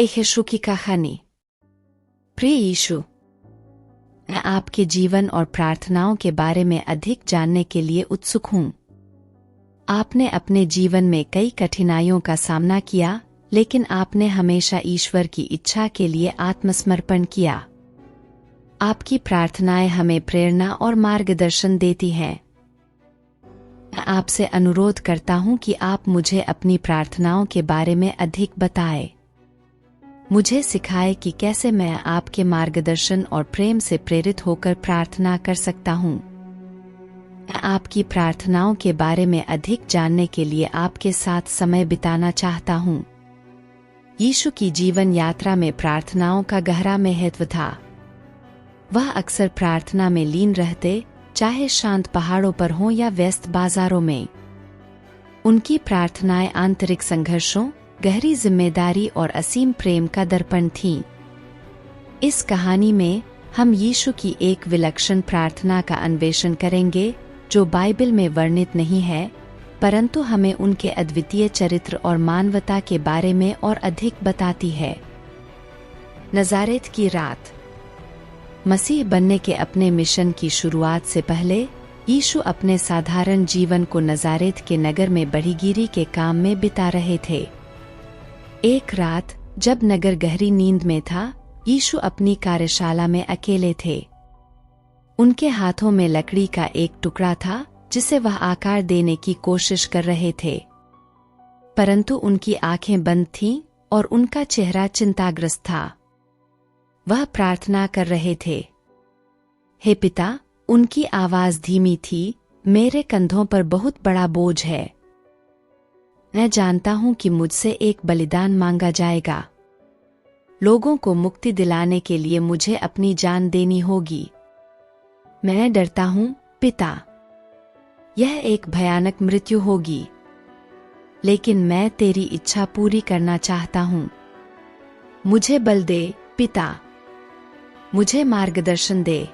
एक यीशु की कहानी। प्रिय यीशु, मैं आपके जीवन और प्रार्थनाओं के बारे में अधिक जानने के लिए उत्सुक हूँ। आपने अपने जीवन में कई कठिनाइयों का सामना किया, लेकिन आपने हमेशा ईश्वर की इच्छा के लिए आत्मसमर्पण किया। आपकी प्रार्थनाएं हमें प्रेरणा और मार्गदर्शन देती हैं। मैं आपसे अनुरोध करता हूँ कि आप मुझे अपनी प्रार्थनाओं के बारे में अधिक बताएं। मुझे सिखाएं कि कैसे मैं आपके मार्गदर्शन और प्रेम से प्रेरित होकर प्रार्थना कर सकता हूँ। मैं आपकी प्रार्थनाओं के बारे में अधिक जानने के लिए आपके साथ समय बिताना चाहता हूँ। यीशु की जीवन यात्रा में प्रार्थनाओं का गहरा महत्व था। वह अक्सर प्रार्थना में लीन रहते, चाहे शांत पहाड़ों पर हों या व्यस्त बाजारों में। उनकी प्रार्थनाएं आंतरिक संघर्षों, गहरी जिम्मेदारी और असीम प्रेम का दर्पण थीं। इस कहानी में हम यीशु की एक विलक्षण प्रार्थना का अन्वेषण करेंगे, जो बाइबल में वर्णित नहीं है, परंतु हमें उनके अद्वितीय चरित्र और मानवता के बारे में और अधिक बताती है। नजारेत की रात। मसीह बनने के अपने मिशन की शुरुआत से पहले यीशु अपने साधारण जीवन को नजारेत के नगर में बढ़ीगिरी के काम में बिता रहे थे। एक रात जब नगर गहरी नींद में था, यीशु अपनी कार्यशाला में अकेले थे। उनके हाथों में लकड़ी का एक टुकड़ा था, जिसे वह आकार देने की कोशिश कर रहे थे, परंतु उनकी आंखें बंद थीं और उनका चेहरा चिंताग्रस्त था। वह प्रार्थना कर रहे थे। हे पिता, उनकी आवाज धीमी थी, मेरे कंधों पर बहुत बड़ा बोझ है। मैं जानता हूं कि मुझसे एक बलिदान मांगा जाएगा। लोगों को मुक्ति दिलाने के लिए मुझे अपनी जान देनी होगी। मैं डरता हूं, पिता। यह एक भयानक मृत्यु होगी, लेकिन मैं तेरी इच्छा पूरी करना चाहता हूं। मुझे बल दे, पिता। मुझे मार्गदर्शन दे।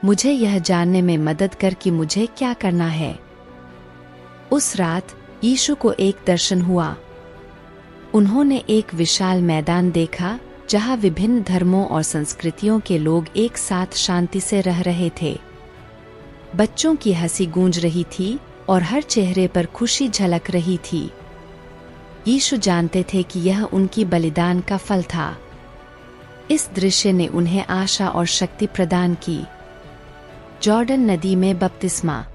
मुझे यह जानने में मदद कर कि मुझे क्या करना है। उस रात यीशु को एक दर्शन हुआ। उन्होंने एक विशाल मैदान देखा, जहां विभिन्न धर्मों और संस्कृतियों के लोग एक साथ शांति से रह रहे थे। बच्चों की हंसी गूंज रही थी और हर चेहरे पर खुशी झलक रही थी। यीशु जानते थे कि यह उनकी बलिदान का फल था। इस दृश्य ने उन्हें आशा और शक्ति प्रदान की। जॉर्डन नदी में बपतिस्मा।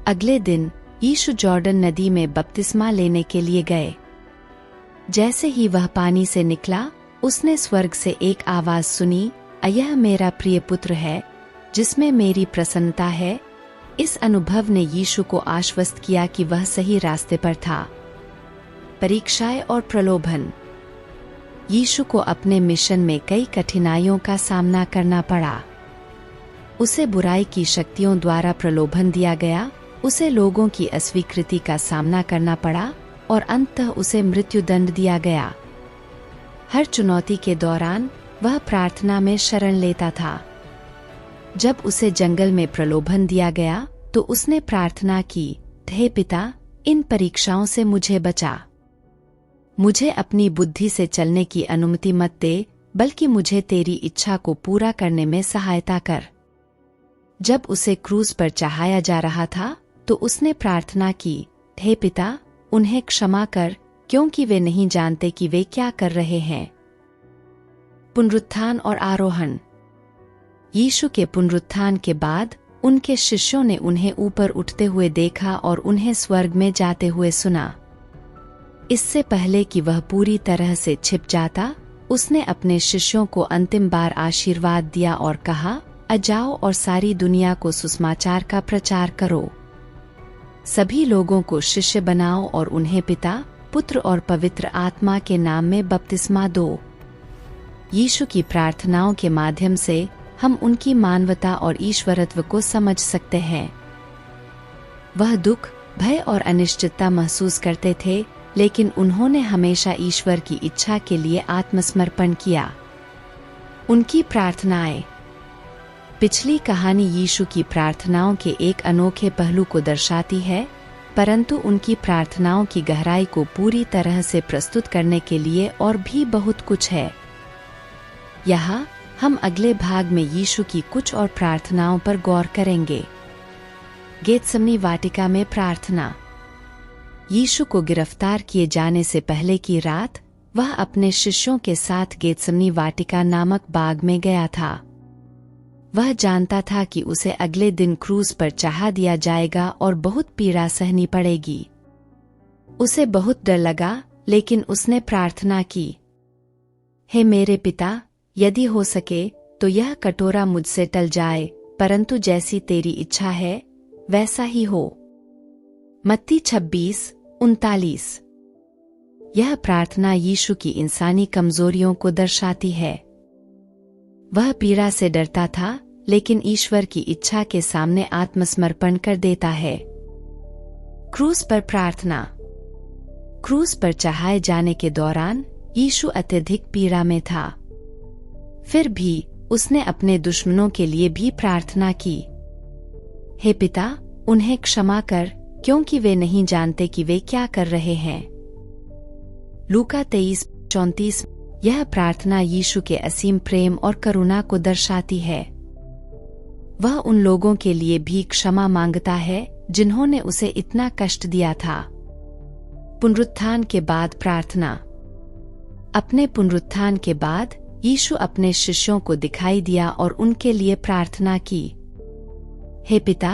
अगले दिन यीशु जॉर्डन नदी में बपतिस्मा लेने के लिए गए। जैसे ही वह पानी से निकला, उसने स्वर्ग से एक आवाज सुनी, यह मेरा प्रिय पुत्र है, जिसमें मेरी प्रसन्नता है। इस अनुभव ने यीशु को आश्वस्त किया कि वह सही रास्ते पर था। परीक्षाएं और प्रलोभन। यीशु को अपने मिशन में कई कठिनाइयों का सामना करना पड़ा। उसे बुराई की शक्तियों द्वारा प्रलोभन दिया गया, उसे लोगों की अस्वीकृति का सामना करना पड़ा और अंततः उसे मृत्युदंड दिया गया। हर चुनौती के दौरान वह प्रार्थना में शरण लेता था। जब उसे जंगल में प्रलोभन दिया गया, तो उसने प्रार्थना की, हे पिता, इन परीक्षाओं से मुझे बचा। मुझे अपनी बुद्धि से चलने की अनुमति मत दे, बल्कि मुझे तेरी इच्छा को पूरा करने में सहायता कर। जब उसे क्रूस पर चढ़ाया जा रहा था, तो उसने प्रार्थना की, हे पिता, उन्हें क्षमा कर, क्योंकि वे नहीं जानते कि वे क्या कर रहे हैं। पुनरुत्थान और आरोहण। यीशु के पुनरुत्थान के बाद उनके शिष्यों ने उन्हें ऊपर उठते हुए देखा और उन्हें स्वर्ग में जाते हुए सुना। इससे पहले कि वह पूरी तरह से छिप जाता, उसने अपने शिष्यों को अंतिम बार आशीर्वाद दिया और कहा, जाओ और सारी दुनिया को सुसमाचार का प्रचार करो। सभी लोगों को शिष्य बनाओ और उन्हें पिता, पुत्र और पवित्र आत्मा के नाम में बपतिस्मा दो। यीशु की प्रार्थनाओं के माध्यम से हम उनकी मानवता और ईश्वरत्व को समझ सकते हैं। वह दुख, भय और अनिश्चितता महसूस करते थे, लेकिन उन्होंने हमेशा ईश्वर की इच्छा के लिए आत्मसमर्पण किया। उनकी प्रार्थनाएं। पिछली कहानी यीशु की प्रार्थनाओं के एक अनोखे पहलू को दर्शाती है। परंतु उनकी प्रार्थनाओं की गहराई को पूरी तरह से प्रस्तुत करने के लिए और भी बहुत कुछ है। यहाँ हम अगले भाग में यीशु की कुछ और प्रार्थनाओं पर गौर करेंगे। गेत्समनी वाटिका में प्रार्थना। यीशु को गिरफ्तार किए जाने से पहले की रात वह अपने शिष्यों के साथ गेत्समनी वाटिका नामक बाग में गया था। वह जानता था कि उसे अगले दिन क्रूस पर चढ़ा दिया जाएगा और बहुत पीड़ा सहनी पड़ेगी। उसे बहुत डर लगा, लेकिन उसने प्रार्थना की, हे मेरे पिता, यदि हो सके तो यह कटोरा मुझसे टल जाए, परंतु जैसी तेरी इच्छा है वैसा ही हो। मत्ती 26:39। यह प्रार्थना यीशु की इंसानी कमजोरियों को दर्शाती है। वह पीड़ा से डरता था, लेकिन ईश्वर की इच्छा के सामने आत्मसमर्पण कर देता है। क्रूस पर प्रार्थना। क्रूस पर चढ़ाए जाने के दौरान यीशु अत्यधिक पीड़ा में था। फिर भी उसने अपने दुश्मनों के लिए भी प्रार्थना की, हे पिता, उन्हें क्षमा कर, क्योंकि वे नहीं जानते कि वे क्या कर रहे हैं। लूका 23:34। यह प्रार्थना यीशु के असीम प्रेम और करुणा को दर्शाती है। वह उन लोगों के लिए भी क्षमा मांगता है जिन्होंने उसे इतना कष्ट दिया था। पुनरुत्थान के बाद प्रार्थना। अपने पुनरुत्थान के बाद यीशु अपने शिष्यों को दिखाई दिया और उनके लिए प्रार्थना की, हे पिता,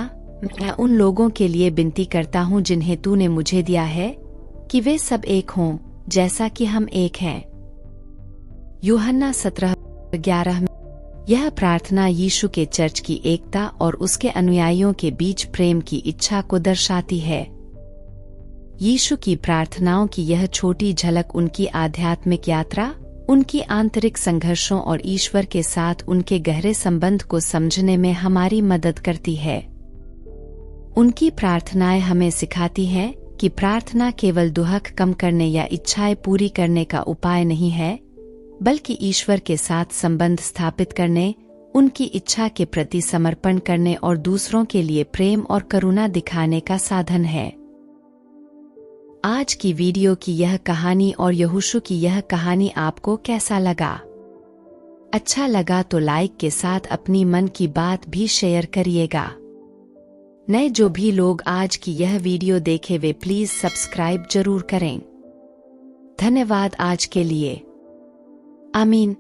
मैं उन लोगों के लिए विनती करता हूँ जिन्हें तूने मुझे दिया है, कि वे सब एक हों जैसा कि हम एक हैं। यूहन्ना 17:11। यह प्रार्थना यीशु के चर्च की एकता और उसके अनुयायियों के बीच प्रेम की इच्छा को दर्शाती है। यीशु की प्रार्थनाओं की यह छोटी झलक उनकी आध्यात्मिक यात्रा, उनकी आंतरिक संघर्षों और ईश्वर के साथ उनके गहरे संबंध को समझने में हमारी मदद करती है। उनकी प्रार्थनाएं हमें सिखाती हैं कि प्रार्थना केवल दुख कम करने या इच्छाएं पूरी करने का उपाय नहीं है, बल्कि ईश्वर के साथ संबंध स्थापित करने, उनकी इच्छा के प्रति समर्पण करने और दूसरों के लिए प्रेम और करुणा दिखाने का साधन है। आज की वीडियो की यह कहानी और यहोशू की यह कहानी आपको कैसा लगा? अच्छा लगा तो लाइक के साथ अपनी मन की बात भी शेयर करिएगा। नए जो भी लोग आज की यह वीडियो देखे वे प्लीज सब्सक्राइब जरूर करें। धन्यवाद आज के लिए। आमीन।